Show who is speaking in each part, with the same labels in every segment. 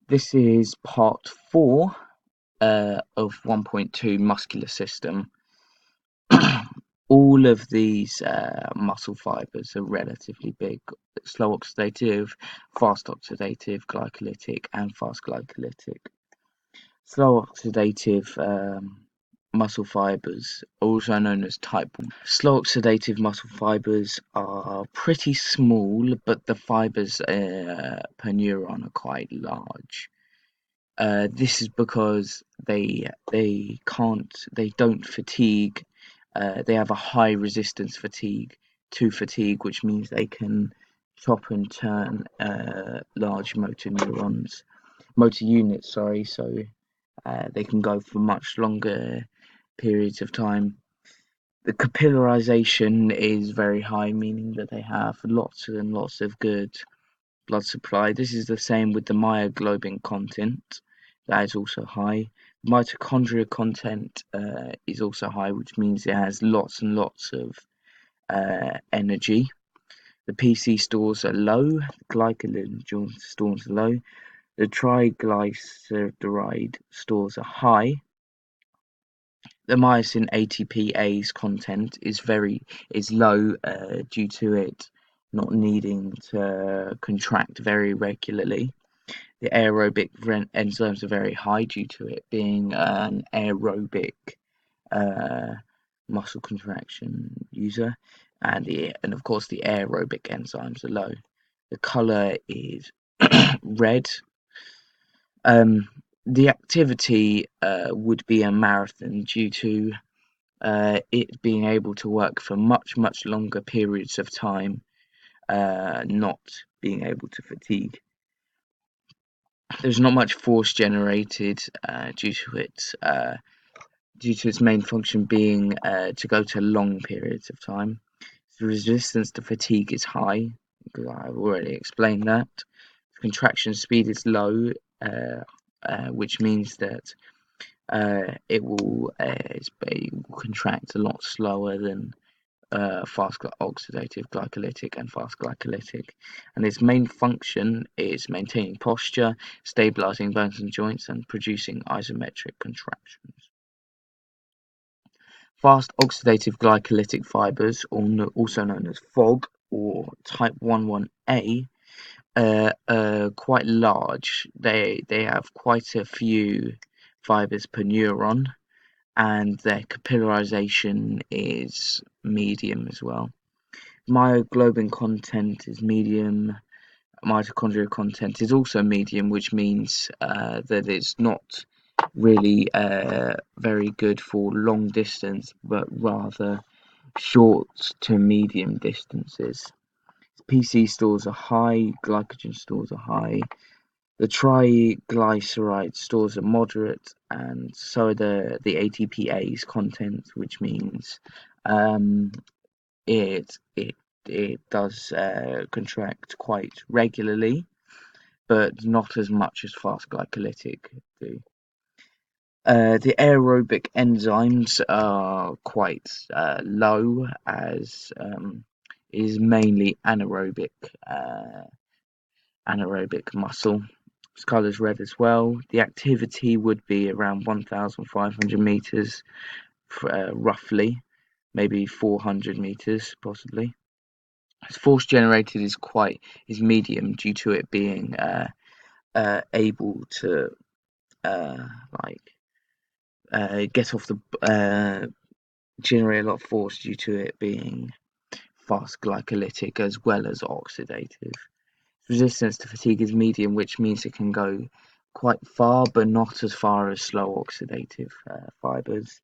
Speaker 1: This is part 4 of 1.2 muscular system. All of these muscle fibers are relatively big: slow oxidative, fast oxidative, glycolytic, and fast glycolytic. Slow oxidative muscle fibers, also known as type 1. Slow oxidative muscle fibers are pretty small, but the fibers per neuron are quite large. This is because they don't fatigue. They have a high resistance to fatigue, which means they can chop and turn large motor units. Sorry, so they can go for much longer periods of time. The capillarization is very high, meaning that they have lots and lots of good blood supply. This is the same with the myoglobin content. That is also high. Mitochondria content is also high, which means it has lots and lots of energy. The PC stores are low. The glycogen stores are low. The triglyceride stores are high. The myosin ATPase content is low due to it not needing to contract very regularly. The aerobic enzymes are very high due to it being an aerobic uh, muscle contraction user, and of course the aerobic enzymes are low. The color is red. The activity would be a marathon due to it being able to work for much longer periods of time, not being able to fatigue. There's not much force generated due to its main function being to go to long periods of time. The resistance to fatigue is high, because I've already explained that. Contraction speed is low, which means that it will contract a lot slower than fast oxidative glycolytic and fast glycolytic, and its main function is maintaining posture, stabilizing bones and joints, and producing isometric contractions. Fast oxidative glycolytic fibers, also known as FOG or type 11A, are quite large. They have quite a few fibers per neuron, and their capillarization is medium as well. Myoglobin content is medium. Mitochondria content is also medium, which means that it's not really very good for long distance, but rather short to medium distances. PC stores are high, glycogen stores are high, the triglyceride stores are moderate, and so are the ATPase content, which means um, it does contract quite regularly, but not as much as fast glycolytic do. The aerobic enzymes are quite low, as is mainly anaerobic muscle. Its colour is red as well. The activity would be around 1,500 meters, roughly, maybe 400 meters, possibly. Its force generated is medium due to it being able to uh, like get off the generate a lot of force due to it being fast glycolytic as well as oxidative. Resistance to fatigue is medium, which means it can go quite far, but not as far as slow oxidative fibers.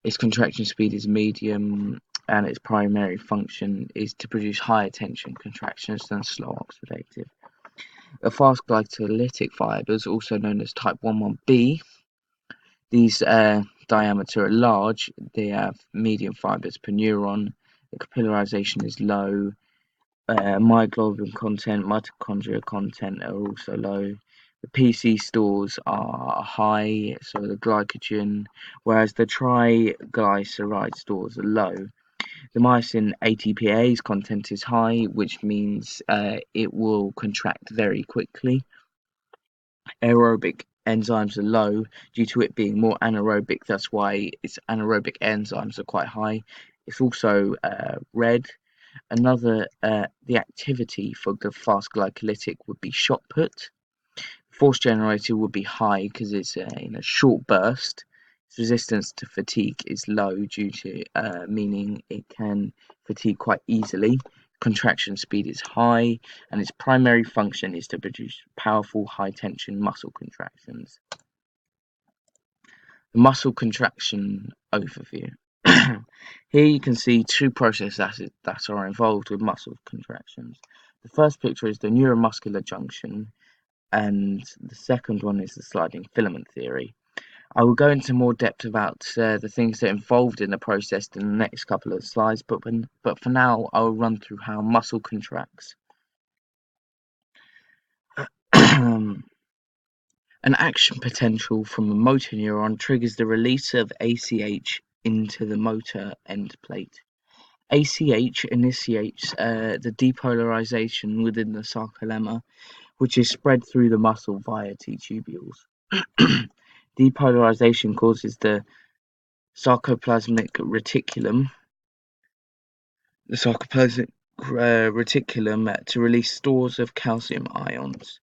Speaker 1: Its contraction speed is medium, and its primary function is to produce higher tension contractions than slow oxidative. The fast glycolytic fibers, also known as type 11B, these diameter are large. They have medium fibers per neuron. The capillarization is low. Myoglobin content, mitochondria content are also low. The PC stores are high, so the glycogen, whereas the triglyceride stores are low. The myosin ATPase content is high, which means it will contract very quickly. Aerobic enzymes are low due to it being more anaerobic. That's why its anaerobic enzymes are quite high. It's also red. The activity for the fast glycolytic would be shot put. Force generated would be high because it's in a short burst. Its resistance to fatigue is low due to meaning it can fatigue quite easily. Contraction speed is high, and its primary function is to produce powerful high tension muscle contractions. The muscle contraction overview. Here you can see two processes that are involved with muscle contractions. The first picture is the neuromuscular junction, and the second one is the sliding filament theory. I will go into more depth about the things that are involved in the process in the next couple of slides, but for now I will run through how muscle contracts. An action potential from a motor neuron triggers the release of ACH into the motor end plate. ACH initiates the depolarization within the sarcolemma, which is spread through the muscle via T-tubules. Depolarization causes the sarcoplasmic reticulum to release stores of calcium ions.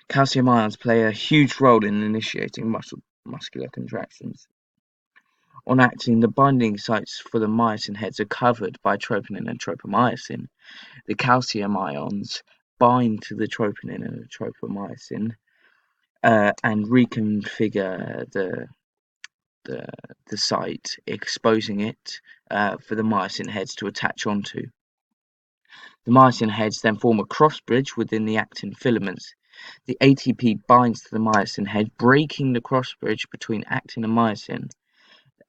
Speaker 1: Calcium ions play a huge role in initiating muscular contractions. On actin, the binding sites for the myosin heads are covered by troponin and tropomyosin. The calcium ions bind to the troponin and tropomyosin and reconfigure the site, exposing it for the myosin heads to attach onto. The myosin heads then form a cross bridge within the actin filaments. The ATP binds to the myosin head, breaking the cross bridge between actin and myosin.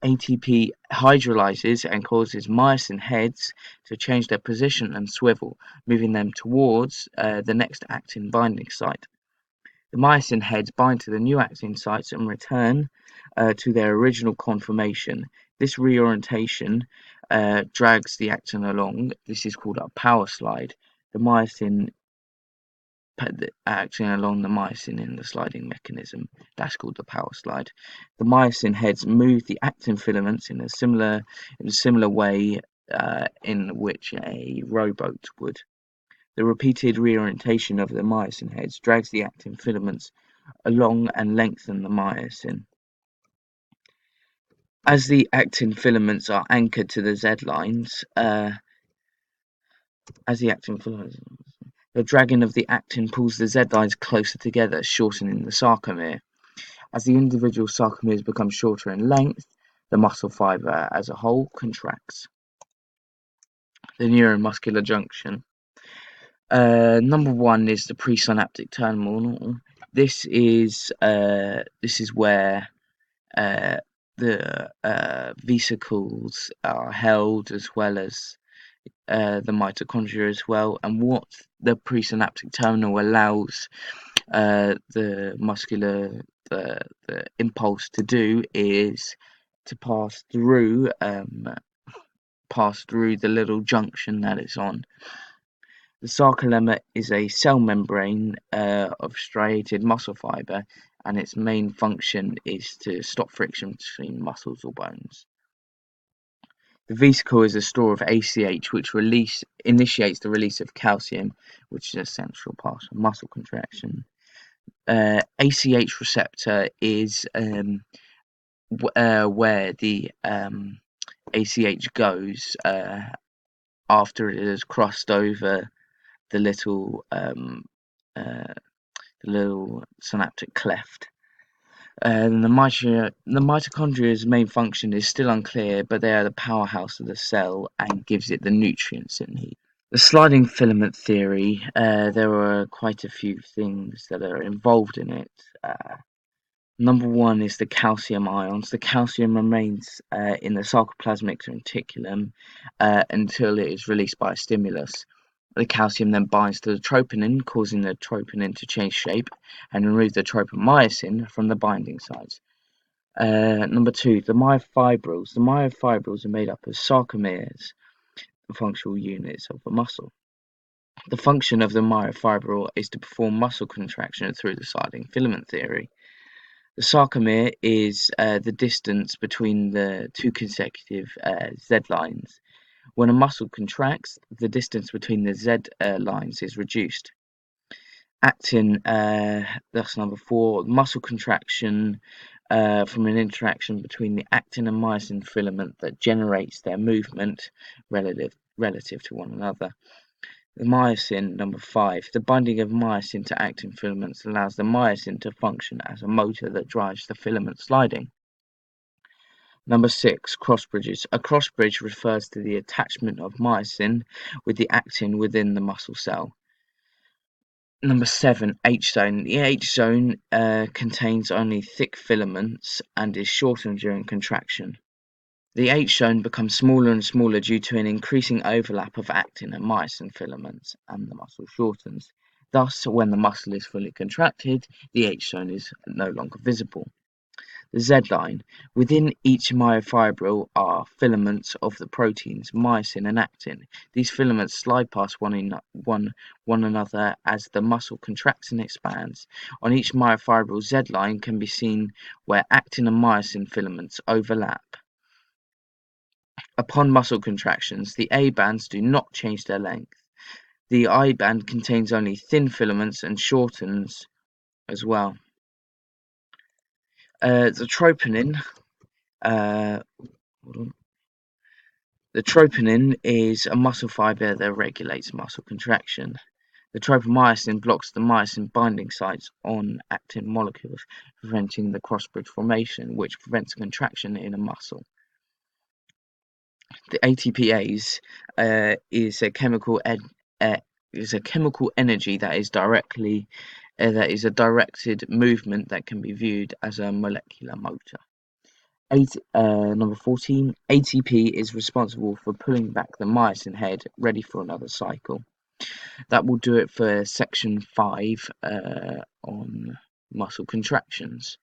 Speaker 1: ATP hydrolyzes and causes myosin heads to change their position and swivel, moving them towards the next actin binding site. The myosin heads bind to the new actin sites and return to their original conformation. This reorientation drags the actin along. This is called a power slide. The myosin acting along the myosin in the sliding mechanism. That's called the power slide. The myosin heads move the actin filaments in a similar way in which a rowboat would. The repeated reorientation of the myosin heads drags the actin filaments along and lengthen the myosin. As the actin filaments are anchored to the Z lines, the dragging of the actin pulls the Z lines closer together, shortening the sarcomere. As the individual sarcomeres become shorter in length, the muscle fiber as a whole contracts. The neuromuscular junction. Number one is the presynaptic terminal. This is where the vesicles are held, as well as the mitochondria as well. And what the presynaptic terminal allows the impulse to do is to pass through the little junction that it's on. The sarcolemma is a cell membrane of striated muscle fiber, and its main function is to stop friction between muscles or bones. The vesicle is a store of ACH, which initiates the release of calcium, which is an essential part of muscle contraction. ACH receptor is where the ACH goes after it has crossed over the little synaptic cleft. The mitochondria's main function is still unclear, but they are the powerhouse of the cell and gives it the nutrients it needs. The sliding filament theory, there are quite a few things that are involved in it. Number one is the calcium ions. The calcium remains in the sarcoplasmic reticulum until it is released by a stimulus. The calcium then binds to the troponin, causing the troponin to change shape and remove the tropomyosin from the binding sites. Number two, the myofibrils. The myofibrils are made up of sarcomeres, the functional units of the muscle. The function of the myofibril is to perform muscle contraction through the sliding filament theory. The sarcomere is the distance between the two consecutive Z lines. When a muscle contracts, the distance between the Z lines is reduced. Actin, that's number 4. Muscle contraction from an interaction between the actin and myosin filament that generates their movement relative to one another. The myosin, number 5. The binding of myosin to actin filaments allows the myosin to function as a motor that drives the filament sliding. Number 6. Cross bridges. A cross bridge refers to the attachment of myosin with the actin within the muscle cell. Number 7. H-zone. The H-zone contains only thick filaments and is shortened during contraction. The H-zone becomes smaller and smaller due to an increasing overlap of actin and myosin filaments, and the muscle shortens. Thus, when the muscle is fully contracted, the H-zone is no longer visible. The Z-line. Within each myofibril are filaments of the proteins myosin and actin. These filaments slide past one another as the muscle contracts and expands. On each myofibril, Z-line can be seen where actin and myosin filaments overlap. Upon muscle contractions, the A bands do not change their length. The I band contains only thin filaments and shortens as well. The troponin The troponin is a muscle fiber that regulates muscle contraction. The tropomyosin blocks the myosin binding sites on actin molecules, preventing the cross-bridge formation, which prevents contraction in a muscle. The ATPase is a chemical energy that is a directed movement that can be viewed as a molecular motor. Number 14. ATP is responsible for pulling back the myosin head, ready for another cycle. That will do it for section 5 on muscle contractions.